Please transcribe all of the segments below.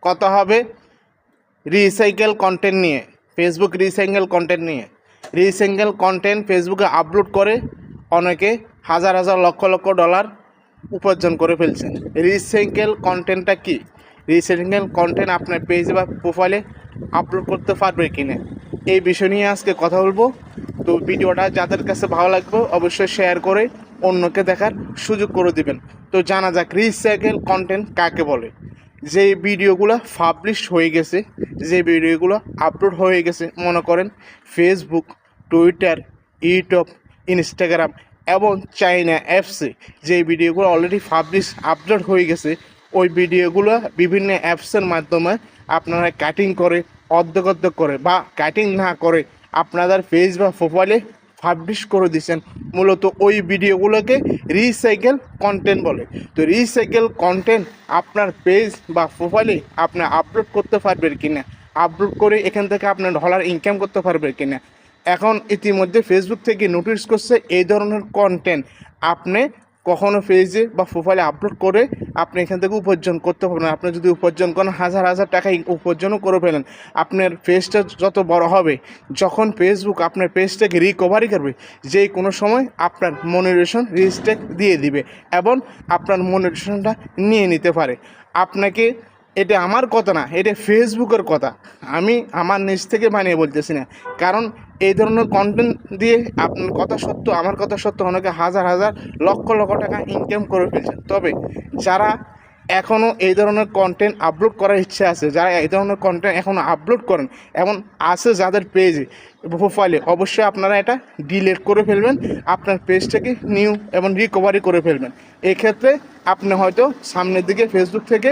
কথা হবে recycle content নিয়ে। ফেসবুক রিসাইকেল কন্টেন্ট নিয়ে। রিসাইকেল কন্টেন্ট ফেসবুকে আপলোড করে অনেকে হাজার হাজার লক্ষ লক্ষ ডলার উপার্জন করে ফেলছেন। রিসাইকেল কন্টেন্টটা কি? রিসাইকেল কন্টেন্ট আপনার পেজ বা প্রোফাইলে আপলোড করতে পারবে কিনা, এই বিষয় নিয়ে আজকে কথা বলবো। তো ভিডিওটা যাদের কাছে ভালো লাগবে অবশ্যই শেয়ার করে অন্যকে দেখার সুযোগ করে দিবেন। তো জানা যাক রিসাইকেল কন্টেন্ট কাকে বলে। যে ভিডিওগুলো পাবলিশ হয়ে গেছে, যে ভিডিওগুলো আপলোড হয়ে গেছে, মনে করেন ফেসবুক, টুইটার, ইউটিউব, ইনস্টাগ্রাম এবং চাইনা অ্যাপসে যে ভিডিওগুলো অলরেডি পাবলিশ আপলোড হয়ে গেছে, ওই ভিডিওগুলো বিভিন্ন অ্যাপসের মাধ্যমে আপনারা কাটিং করে অর্ধেক করে বা কাটিং না করে আপনাদের পেজ বা প্রোফাইলে পাবলিশ করে দিচ্ছেন। মূলত ওই ভিডিওগুলোকে রিসাইকেল কন্টেন্ট বলে। তো রিসাইকেল কন্টেন্ট আপনার পেজ বা প্রোফাইলে আপনি আপলোড করতে পারবেন কিনা, আপলোড করে এখান থেকে আপনার ডলার ইনকাম করতে পারবেন কিনা। এখন ইতিমধ্যে ফেসবুক থেকে নোটিশ করছে এই ধরনের কন্টেন্ট আপনি কখনো পেজে বা প্রোফাইলে আপলোড করে আপনি এখান থেকে উপার্জন করতে পারবেন। আপনি যদি উপার্জন করেন হাজার হাজার টাকা উপার্জনও করে ফেলেন, আপনার পেজটা যত বড় হবে, যখন ফেসবুক আপনার পেজটাকে রিকভারি করবে, যে কোনো সময় আপনার মনিটাইজেশন রিস্ট্রিক্ট দিয়ে দিবে এবং আপনার মনিটাইজেশনটা নিয়ে নিতে পারে। আপনাকে, এটা আমার কথা না, এটা ফেসবুকের কথা, আমি আমার নিজ থেকে বানিয়ে বলতেছি না। কারণ এই ধরনের কন্টেন্ট দিয়ে আপনার কথা সত্য, আমার কথা সত্য, অনেকে হাজার হাজার লক্ষ লক্ষ টাকা ইনকাম করে ফেলছেন। তবে যারা এখনও এই ধরনের কন্টেন্ট আপলোড করার ইচ্ছা আছে, যারা এই ধরনের কন্টেন্ট এখনও আপলোড করেন এমন আছে যাদের পেজে প্রোফাইলে, অবশ্যই আপনারা এটা ডিলিট করে ফেলবেন, আপনার পেজটাকে নিউ এবং রিকভারি করে ফেলবেন। এক্ষেত্রে আপনি হয়তো সামনের দিকে ফেসবুক থেকে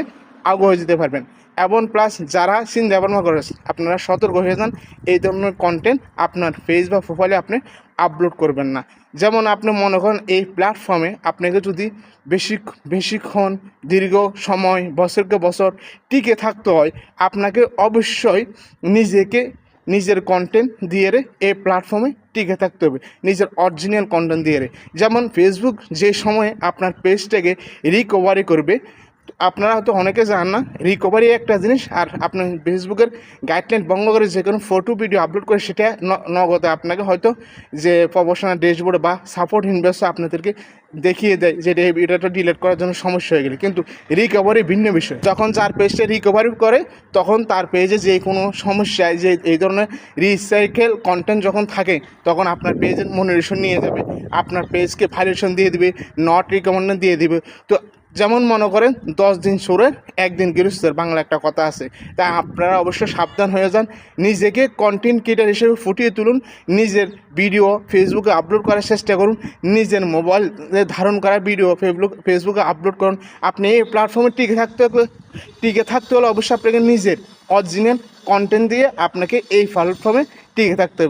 আগে হয়ে যেতে পারবেন। এবং প্লাস যারা চিন্তা ভাবনা করেছেন আপনারা সতর্ক হয়ে যান, এই ধরনের কন্টেন্ট আপনার পেজ বা প্রোফাইলে আপনি আপলোড করবেন না। যেমন আপনি মনে করেন এই প্ল্যাটফর্মে আপনাকে যদি বেশিক্ষণ দীর্ঘ সময় বছরকে বছর টিকে থাকতে হয়, আপনাকে অবশ্যই নিজের কন্টেন্ট দিয়ে এই প্ল্যাটফর্মে টিকে থাকতে হবে, নিজের অরিজিনাল কন্টেন্ট দিয়ে। যেমন ফেসবুক যে সময়ে আপনার পেজটাকে রিকভারি করবে, আপনারা হয়তো অনেকে জানেন না রিকভারি একটা জিনিস, আর আপনি ফেসবুকের গাইডলাইন ভঙ্গ করে যে কোনো ফটো ভিডিও আপলোড করে সেটা নগদে আপনাকে হয়তো যে প্রফেশনাল ড্যাশবোর্ড বা সাপোর্ট ইনভেস্ট আপনাদেরকে দেখিয়ে দেয় যে এই ভিডিওটা ডিলিট করার জন্য সমস্যা হয়ে গেলে। কিন্তু রিকভারি ভিন্ন বিষয়। যখন যার পেজটা রিকভারি করে তখন তার পেজে যে কোনো সমস্যায় যে এই ধরনের রিসাইকেল কন্টেন্ট যখন থাকে তখন আপনার পেজের মনিটাইজেশন নিয়ে যাবে, আপনার পেজকে ভ্যালিডেশন দিয়ে দিবে, নট রিকমেন্ড দিয়ে দিবে। তো যেমন মনে করেন 10 দিন সুরের 1 দিন গৃহস্থের, বাংলা একটা কথা আছে। তাই আপনারা অবশ্যই সাবধান হয়ে যান, নিজেকে কন্টেন্ট ক্রিয়েটর হিসেবে ফুটিয়ে তুলুন, নিজের ভিডিও ফেসবুকে আপলোড করার চেষ্টা করুন, নিজের মোবাইলে ধারণ করা ভিডিও ফেসবুকে আপলোড করুন। আপনি এই প্ল্যাটফর্মে টিকে থাকতে হলে অবশ্যই আপনাকে নিজের অরিজিনাল কন্টেন্ট দিয়ে আপনাকে এই প্ল্যাটফর্মে টিকে থাকতে হবে।